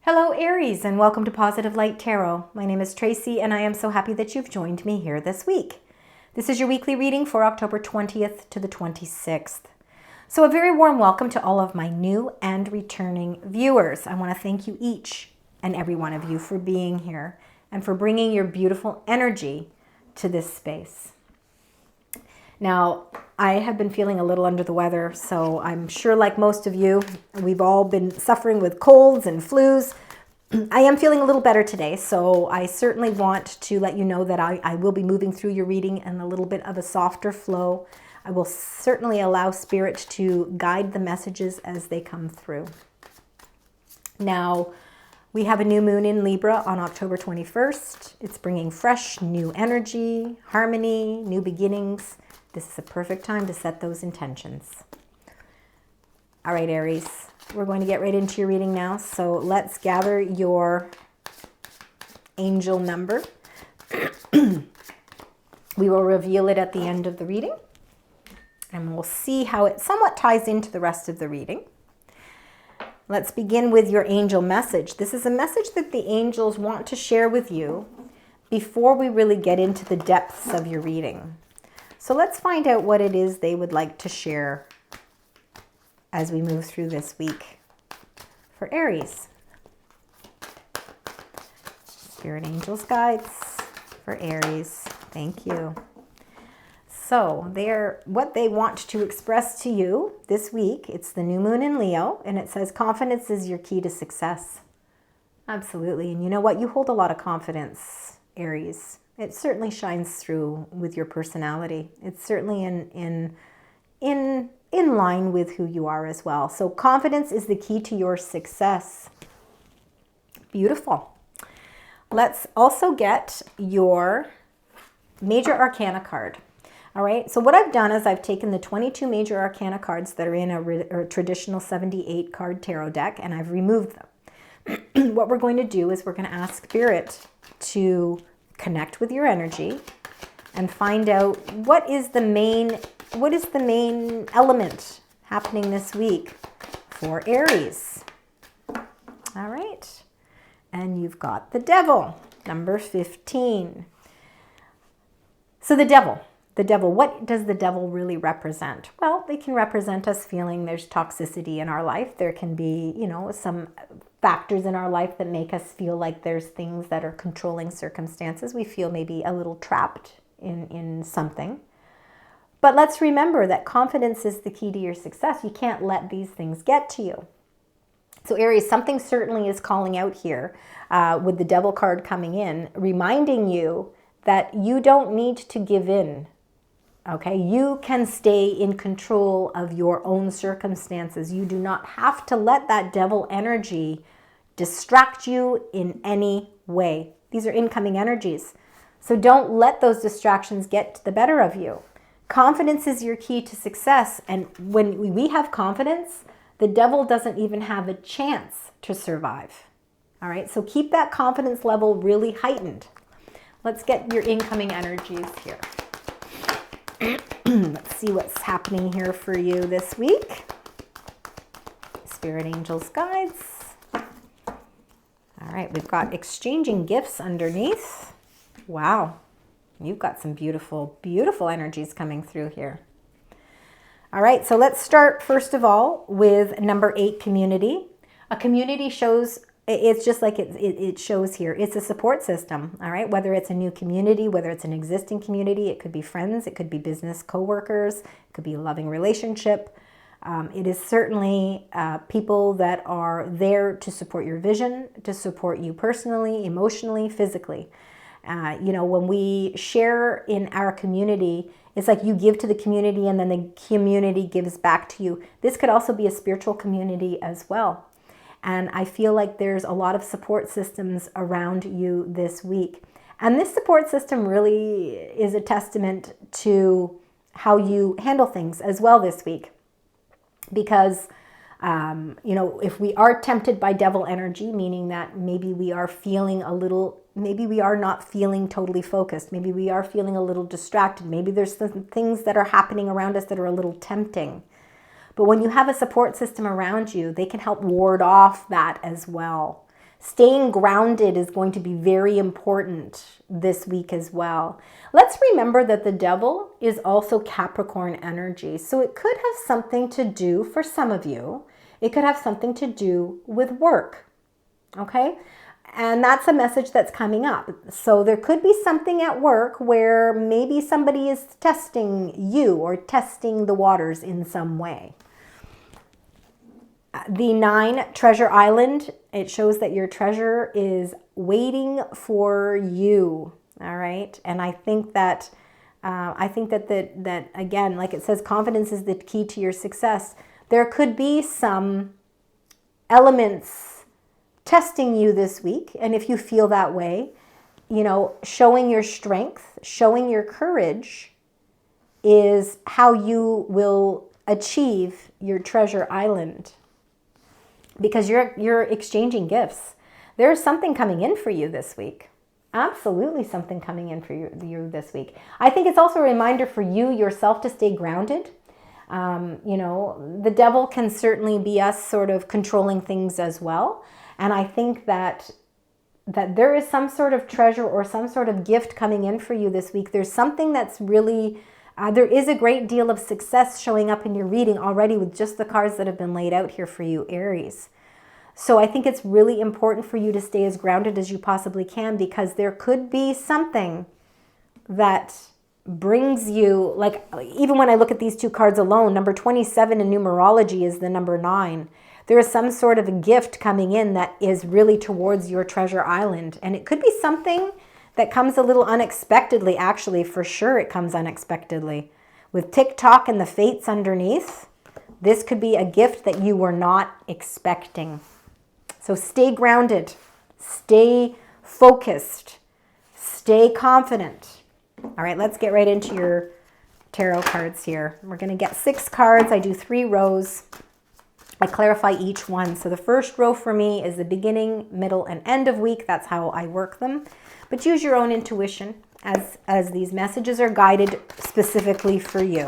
Hello Aries, and welcome to Positive Light Tarot. My name is Tracy and I am so happy that you've joined me here this week. This is your weekly reading for October 20th to the 26th. So a very warm welcome to all of my new and returning viewers. I want to thank you each and every one of you for being here and for bringing your beautiful energy to this space. Now, I have been feeling a little under the weather, so I'm sure like most of you, we've all been suffering with colds and flus. I am feeling a little better today, so I certainly want to let you know that I will be moving through your reading in a little bit of a softer flow. I will certainly allow Spirit to guide the messages as they come through. Now, we have a new moon in Libra on October 21st. It's bringing fresh, new energy, harmony, new beginnings. This is a perfect time to set those intentions. All right, Aries, we're going to get right into your reading now. So let's gather your angel number. We will reveal it at the end of the reading, and we'll see how it somewhat ties into the rest of the reading. Let's begin with your angel message. This is a message that the angels want to share with you before we really get into the depths of your reading. So let's find out what it is they would like to share as we move through this week for Aries. Spirit angels guides for Aries. Thank you. So what they want to express to you this week, it's the new moon in Leo, and it says confidence is your key to success. Absolutely. And you know what? You hold a lot of confidence, Aries. It certainly shines through with your personality. It's certainly in line with who you are as well. So confidence is the key to your success. Beautiful. Let's also get your major arcana card. All right, so what I've done is I've taken the 22 major arcana cards that are in a traditional 78 card tarot deck, and I've removed them. What we're going to do is we're going to ask Spirit to connect with your energy and find out what is the main element happening this week for Aries. All right, and you've got the Devil, number 15. So the Devil, what does the Devil really represent? Well, they can represent us feeling there's toxicity in our life. There can be, some factors in our life that make us feel like there's things that are controlling circumstances. We feel maybe a little trapped in something. But let's remember that confidence is the key to your success. You can't let these things get to you. So Aries, something certainly is calling out here with the Devil card coming in, reminding you that you don't need to give in. Okay, you can stay in control of your own circumstances. You do not have to let that Devil energy distract you in any way. These are incoming energies. So don't let those distractions get the better of you. Confidence is your key to success. And when we have confidence, the Devil doesn't even have a chance to survive. All right, so keep that confidence level really heightened. Let's get your incoming energies here. Let's see what's happening here for you this week. Spirit angels guides. All right, we've got exchanging gifts underneath. Wow, you've got some beautiful, beautiful energies coming through here. All right, so let's start first of all with number 8, community. A community shows, it's just like it shows here. It's a support system, all right? Whether it's a new community, whether it's an existing community, it could be friends, it could be business coworkers, it could be a loving relationship. It is certainly people that are there to support your vision, to support you personally, emotionally, physically. When we share in our community, it's like you give to the community and then the community gives back to you. This could also be a spiritual community as well. And I feel like there's a lot of support systems around you this week. And this support system really is a testament to how you handle things as well this week. Because, if we are tempted by Devil energy, meaning that maybe we are feeling maybe we are not feeling totally focused. Maybe we are feeling a little distracted. Maybe there's some things that are happening around us that are a little tempting. But when you have a support system around you, they can help ward off that as well. Staying grounded is going to be very important this week as well. Let's remember that the devil is also Capricorn energy. So it could have something to do, for some of you, it could have something to do with work. Okay? And that's a message that's coming up. So there could be something at work where maybe somebody is testing you or testing the waters in some way. The 9, Treasure Island, it shows that your treasure is waiting for you. All right. And I think that that again, like it says, confidence is the key to your success. There could be some elements testing you this week. And if you feel that way, you know, showing your strength, showing your courage is how you will achieve your treasure island. Because you're exchanging gifts. There's something coming in for you this week. Absolutely something coming in for you this week. I think it's also a reminder for you yourself to stay grounded. You know, the devil can certainly be us sort of controlling things as well. And I think that there is some sort of treasure or some sort of gift coming in for you this week. There's something that's really... there is a great deal of success showing up in your reading already with just the cards that have been laid out here for you, Aries. So I think it's really important for you to stay as grounded as you possibly can, because there could be something that brings you, like even when I look at these 2 cards alone, number 27 in numerology is the number 9. There is some sort of a gift coming in that is really towards your treasure island. And it could be something that comes a little unexpectedly. Actually, for sure it comes unexpectedly. With TikTok and the fates underneath, this could be a gift that you were not expecting. So stay grounded, stay focused, stay confident. All right, let's get right into your tarot cards here. We're going to get 6 cards. I do 3 rows. I clarify each one. So the first row for me is the beginning, middle, and end of week. That's how I work them. But use your own intuition as these messages are guided specifically for you.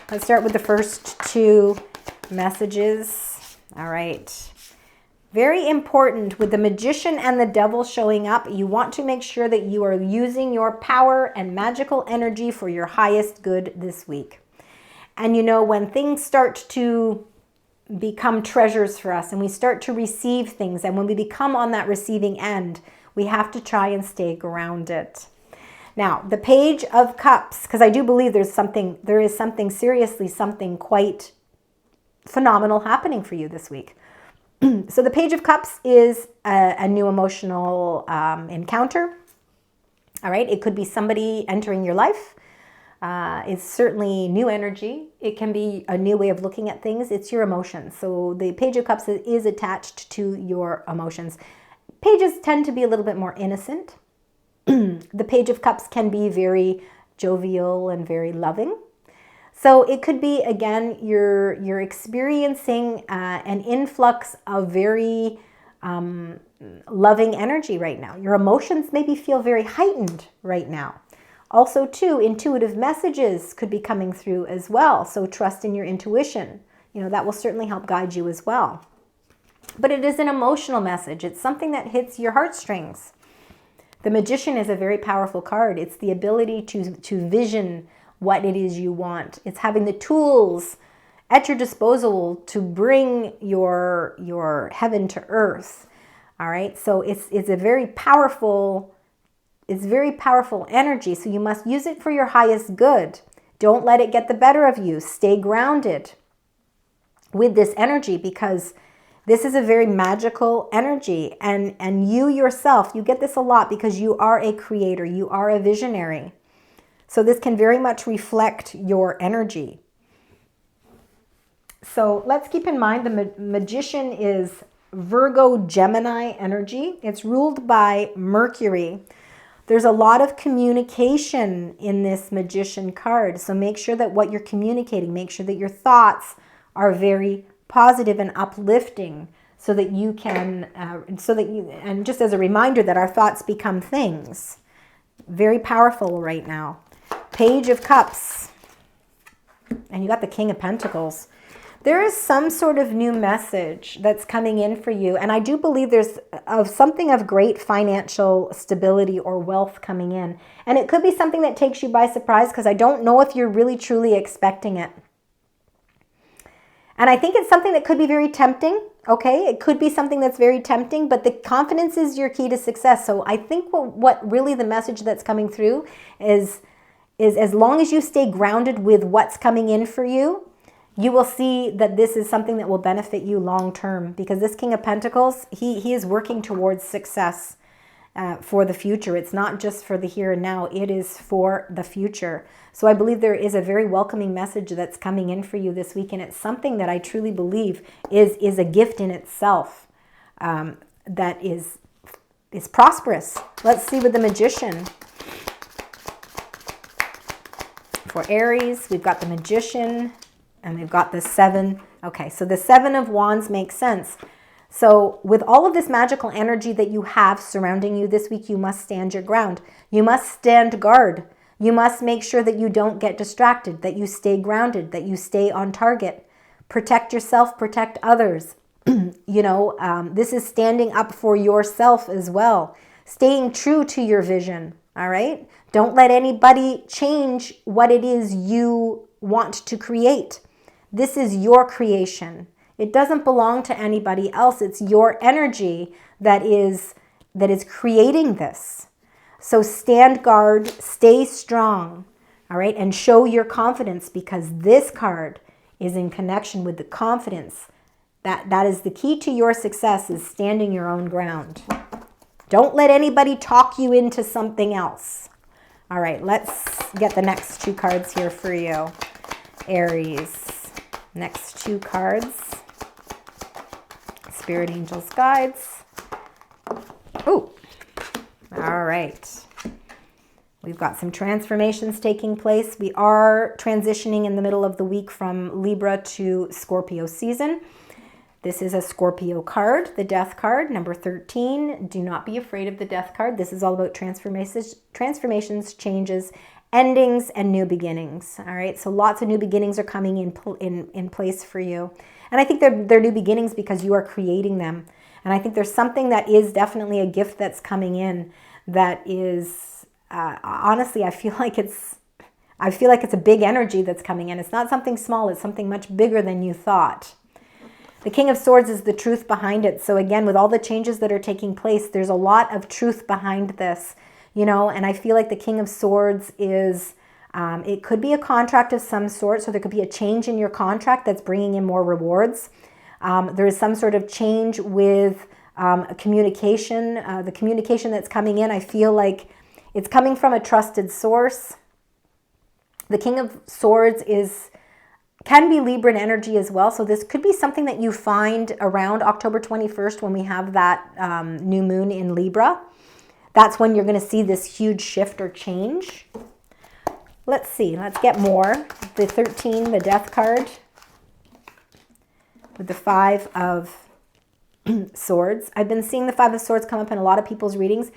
Let's start with the first 2 messages. All right. Very important with the Magician and the Devil showing up. You want to make sure that you are using your power and magical energy for your highest good this week. And you know, when things start to become treasures for us and we start to receive things, and when we become on that receiving end, we have to try and stay grounded. Now, the Page of Cups, because I do believe there is something seriously, something quite phenomenal happening for you this week. So the Page of Cups is a new emotional encounter. All right, it could be somebody entering your life. It's certainly new energy. It can be a new way of looking at things. It's your emotions. So the Page of Cups is attached to your emotions. Pages tend to be a little bit more innocent. The Page of Cups can be very jovial and very loving. So it could be, again, you're experiencing an influx of very loving energy right now. Your emotions maybe feel very heightened right now. Also, too, intuitive messages could be coming through as well. So trust in your intuition. You know, that will certainly help guide you as well. But it is an emotional message. It's something that hits your heartstrings. The Magician is a very powerful card. It's the ability to vision what it is you want. It's having the tools at your disposal to bring your heaven to earth. All right. So it's a very powerful, energy. So you must use it for your highest good. Don't let it get the better of you. Stay grounded with this energy, because this is a very magical energy. And you yourself, you get this a lot because you are a creator. You are a visionary. So this can very much reflect your energy. So let's keep in mind the Magician is Virgo Gemini energy. It's ruled by Mercury. There's a lot of communication in this Magician card. So make sure that what you're communicating, make sure that your thoughts are very positive and uplifting, so that you can, and just as a reminder that our thoughts become things. Very powerful right now. Page of Cups. And you got the King of Pentacles. There is some sort of new message that's coming in for you. And I do believe there's something of great financial stability or wealth coming in. And it could be something that takes you by surprise, because I don't know if you're really truly expecting it. And I think it's something that could be very tempting, okay? It could be something that's very tempting, but the confidence is your key to success. So I think what really the message that's coming through is as long as you stay grounded with what's coming in for you, you will see that this is something that will benefit you long term, because this King of Pentacles, he is working towards success for the future. It's not just for the here and now, it is for the future. So I believe there is a very welcoming message that's coming in for you this week, and it's something that I truly believe is a gift in itself that is prosperous. Let's see with the Magician. For Aries, we've got the Magician and we've got the 7. Okay, so the 7 of Wands makes sense. So with all of this magical energy that you have surrounding you this week, you must stand your ground. You must stand guard. You must make sure that you don't get distracted, that you stay grounded, that you stay on target. Protect yourself, protect others. This is standing up for yourself as well. Staying true to your vision, all right? Don't let anybody change what it is you want to create. This is your creation. It doesn't belong to anybody else. It's your energy that is creating this. So stand guard, stay strong, all right? And show your confidence, because this card is in connection with the confidence. That is the key to your success, is standing your own ground. Don't let anybody talk you into something else. All right, let's get the next 2 cards here for you, Aries. Next 2 cards. Spirit, angels, guides. Ooh. All right. We've got some transformations taking place. We are transitioning in the middle of the week from Libra to Scorpio season. This is a Scorpio card, the Death card, number 13. Do not be afraid of the Death card. This is all about transformations, changes, endings, and new beginnings. All right, so lots of new beginnings are coming in place for you. And I think they're new beginnings because you are creating them. And I think there's something that is definitely a gift that's coming in that is, honestly, I feel like it's a big energy that's coming in. It's not something small. It's something much bigger than you thought. The King of Swords is the truth behind it. So again, with all the changes that are taking place, there's a lot of truth behind this, and I feel like the King of Swords is, it could be a contract of some sort. So there could be a change in your contract that's bringing in more rewards. There is some sort of change with communication. The communication that's coming in, I feel like it's coming from a trusted source. The King of Swords can be Libran energy as well. So this could be something that you find around October 21st when we have that new moon in Libra. That's when you're going to see this huge shift or change. Let's see. Let's get more. The 13, the Death card, with the 5 of Swords. I've been seeing the 5 of Swords come up in a lot of people's readings,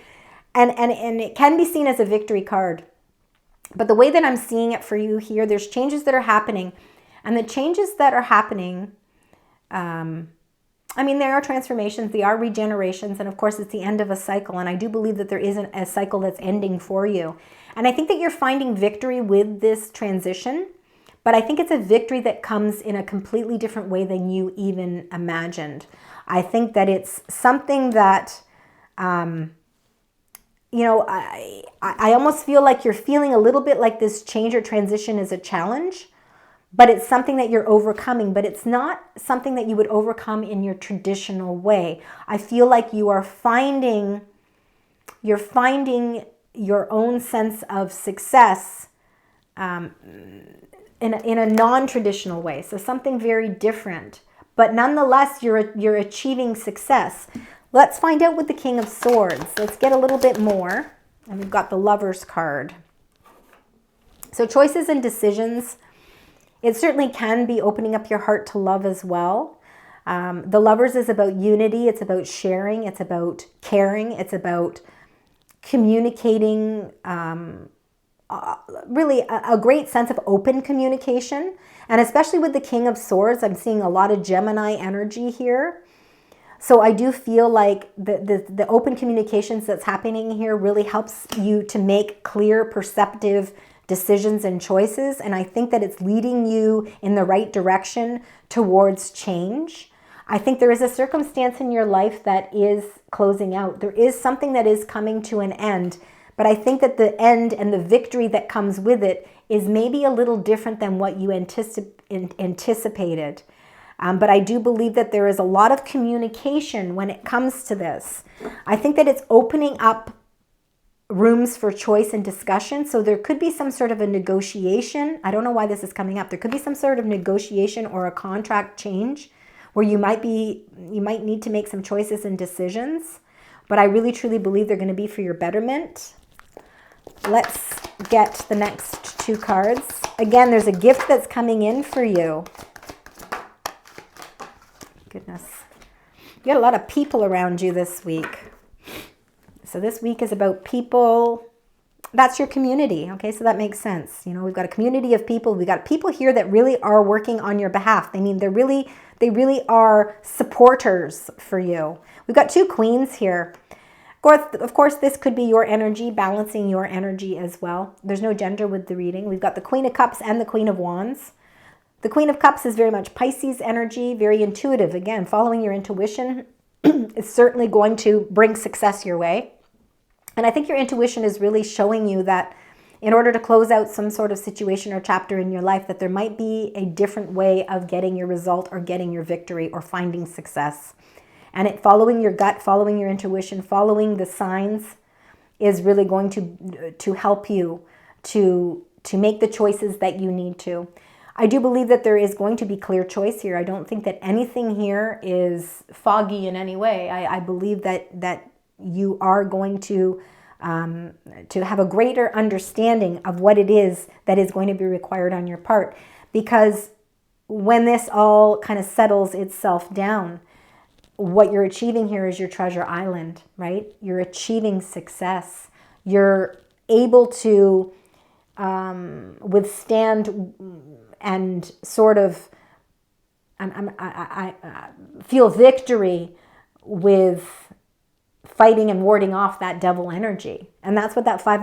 and it can be seen as a victory card. But the way that I'm seeing it for you here, there's changes that are happening. And the changes that are happening, there are transformations, they are regenerations, and of course it's the end of a cycle. And I do believe that there isn't a cycle that's ending for you. And I think that you're finding victory with this transition, but I think it's a victory that comes in a completely different way than you even imagined. I think that it's something that, I almost feel like you're feeling a little bit like this change or transition is a challenge. But it's something that you're overcoming, but it's not something that you would overcome in your traditional way. I feel like you are finding your own sense of success in a non-traditional way. So something very different, but nonetheless, you're achieving success. Let's find out with the King of Swords. Let's get a little bit more. And we've got the Lovers card. So choices and decisions. It certainly can be opening up your heart to love as well. The Lovers is about unity. It's about sharing. It's about caring. It's about communicating really a great sense of open communication. And especially with the King of Swords, I'm seeing a lot of Gemini energy here. So I do feel like the open communications that's happening here really helps you to make clear, perceptive decisions and choices. And I think that it's leading you in the right direction towards change. I think there is a circumstance in your life that is closing out. There is something that is coming to an end. But I think that the end and the victory that comes with it is maybe a little different than what you anticipated. But I do believe that there is a lot of communication when it comes to this. I think that it's opening up rooms for choice and discussion. So there could be some sort of a negotiation. I don't know why this is coming up. There could be some sort of negotiation or a contract change where you might need to make some choices and decisions. But I really truly believe they're going to be for your betterment. Let's get the next two cards. Again, there's a gift that's coming in for you. Goodness. You got a lot of people around you this week. So this week is about people. That's your community. Okay, so that makes sense. You know, we've got a community of people. We've got people here that really are working on your behalf. I mean, they really are supporters for you. We've got two queens here. Of course, this could be your energy, balancing your energy as well. There's no gender with the reading. We've got the Queen of Cups and the Queen of Wands. The Queen of Cups is very much Pisces energy, very intuitive. Again, following your intuition is certainly going to bring success your way. And I think your intuition is really showing you that in order to close out some sort of situation or chapter in your life, that there might be a different way of getting your result or getting your victory or finding success. And following your gut, following your intuition, following the signs is really going to help you to make the choices that you need to. I do believe that there is going to be clear choice here. I don't think that anything here is foggy in any way. I believe that you are going to have a greater understanding of what it is that is going to be required on your part. Because when this all kind of settles itself down, what you're achieving here is your treasure island, right? You're achieving success. You're able to withstand and sort of I feel victory with fighting and warding off that devil energy. And that's what that Five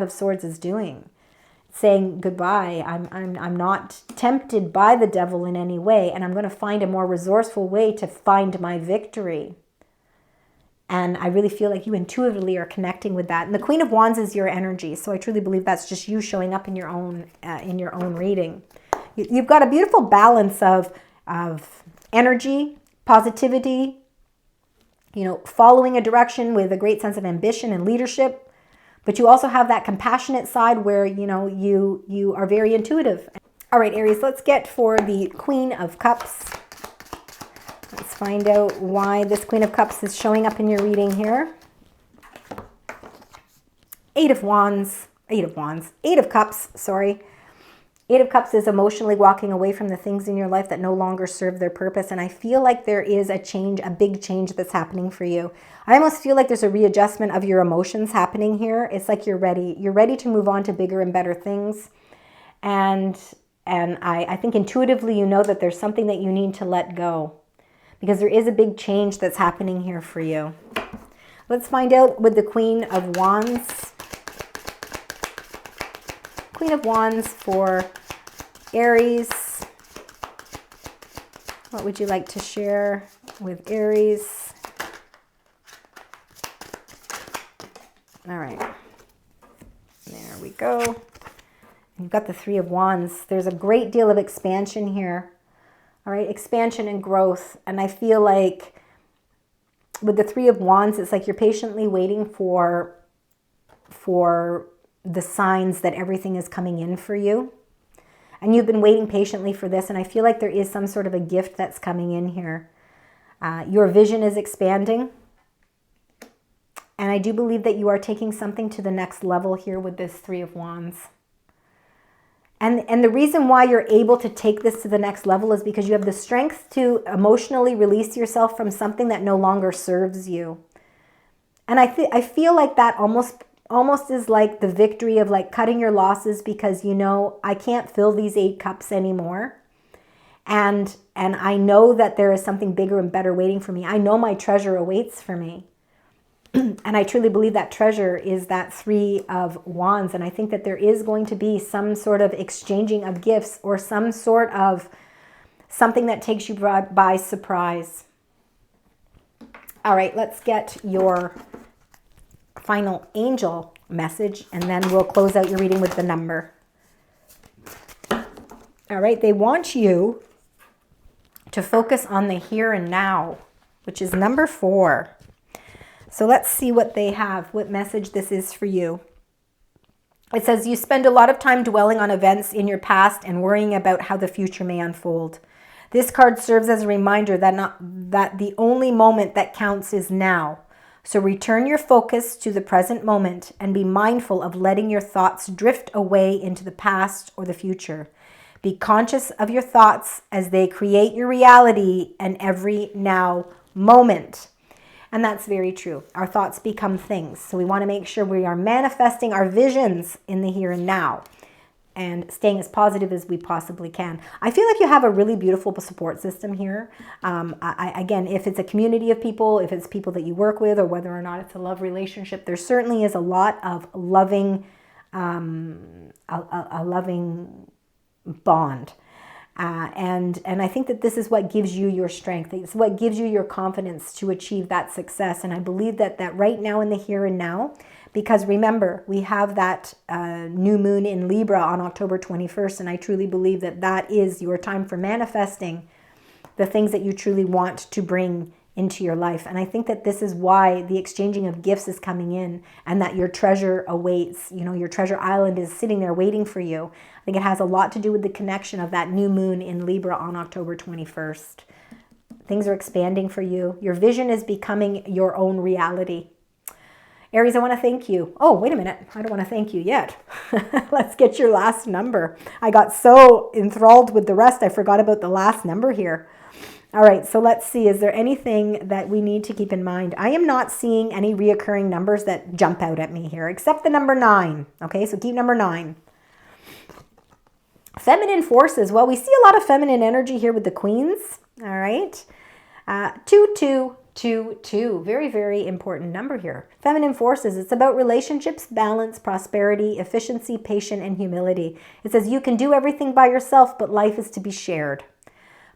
of Swords is doing. Saying goodbye. I'm not tempted by the devil in any way, and I'm going to find a more resourceful way to find my victory. And I really feel like you intuitively are connecting with that. And the Queen of Wands is your energy, so I truly believe that's just you showing up in your own reading. You've got a beautiful balance of energy, positivity, you know, following a direction with a great sense of ambition and leadership. But you also have that compassionate side where, you know, you are very intuitive. All right, Aries, let's get for the Queen of Cups. Let's find out why this Queen of Cups is showing up in your reading here. Eight of Cups, sorry. Eight of Cups is emotionally walking away from the things in your life that no longer serve their purpose. And I feel like there is a change, a big change that's happening for you. I almost feel like there's a readjustment of your emotions happening here. It's like you're ready. You're ready to move on to bigger and better things. And I think intuitively you know that there's something that you need to let go. Because there is a big change that's happening here for you. Let's find out with the Queen of Wands. Queen of Wands for Aries. What would you like to share with Aries? All right. There we go. You've got the Three of Wands. There's a great deal of expansion here. All right, expansion and growth. And I feel like with the Three of Wands, it's like you're patiently waiting for the signs that everything is coming in for you. And you've been waiting patiently for this. And I feel like there is some sort of a gift that's coming in here. Your vision is expanding. And I do believe that you are taking something to the next level here with this Three of Wands. And the reason why you're able to take this to the next level is because you have the strength to emotionally release yourself from something that no longer serves you. And I feel like that almost almost is like the victory of like cutting your losses because you know, I can't fill these 8 cups anymore. And I know that there is something bigger and better waiting for me. I know my treasure awaits for me. And I truly believe that treasure is that 3 of Wands. And I think that there is going to be some sort of exchanging of gifts or some sort of something that takes you by surprise. All right, let's get your final angel message, and then we'll close out your reading with the number. All right, they want you to focus on the here and now, which is number 4. So let's see what they have, what message this is for you. It says, you spend a lot of time dwelling on events in your past and worrying about how the future may unfold. This card serves as a reminder that the only moment that counts is now. So return your focus to the present moment and be mindful of letting your thoughts drift away into the past or the future. Be conscious of your thoughts as they create your reality and every now moment. And that's very true. Our thoughts become things. So we want to make sure we are manifesting our visions in the here and now and staying as positive as we possibly can. I feel like you have a really beautiful support system here. Again, if it's a community of people, if it's people that you work with, or whether or not it's a love relationship, there certainly is a lot of loving, a loving bond. And I think that this is what gives you your strength. It's what gives you your confidence to achieve that success. And I believe that right now in the here and now, because remember, we have that new moon in Libra on October 21st. And I truly believe that that is your time for manifesting the things that you truly want to bring into your life. And I think that this is why the exchanging of gifts is coming in, and that your treasure awaits. You know, your treasure island is sitting there waiting for you. I think it has a lot to do with the connection of that new moon in Libra on October 21st. Things are expanding for you. Your vision is becoming your own reality. Aries, I want to thank you. Oh, wait a minute. I don't want to thank you yet. Let's get your last number. I got so enthralled with the rest, I forgot about the last number here. All right, so let's see. Is there anything that we need to keep in mind? I am not seeing any reoccurring numbers that jump out at me here, except the number 9. Okay, so keep number 9. Feminine forces. Well, we see a lot of feminine energy here with the queens. All right. 2222. Very, very important number here. Feminine forces. It's about relationships, balance, prosperity, efficiency, patience, and humility. It says you can do everything by yourself, but life is to be shared.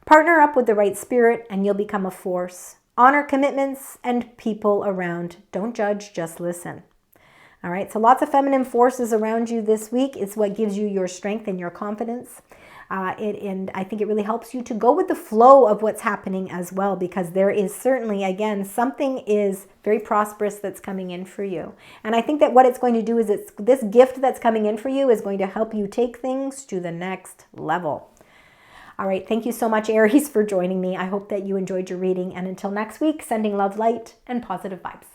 Partner up with the right spirit and you'll become a force. Honor commitments and people around. Don't judge, just listen. All right, so lots of feminine forces around you this week. It's what gives you your strength and your confidence. And I think it really helps you to go with the flow of what's happening as well, because there is certainly, again, something is very prosperous that's coming in for you. And I think that what it's going to do is this gift that's coming in for you is going to help you take things to the next level. All right, thank you so much, Aries, for joining me. I hope that you enjoyed your reading. And until next week, sending love, light, and positive vibes.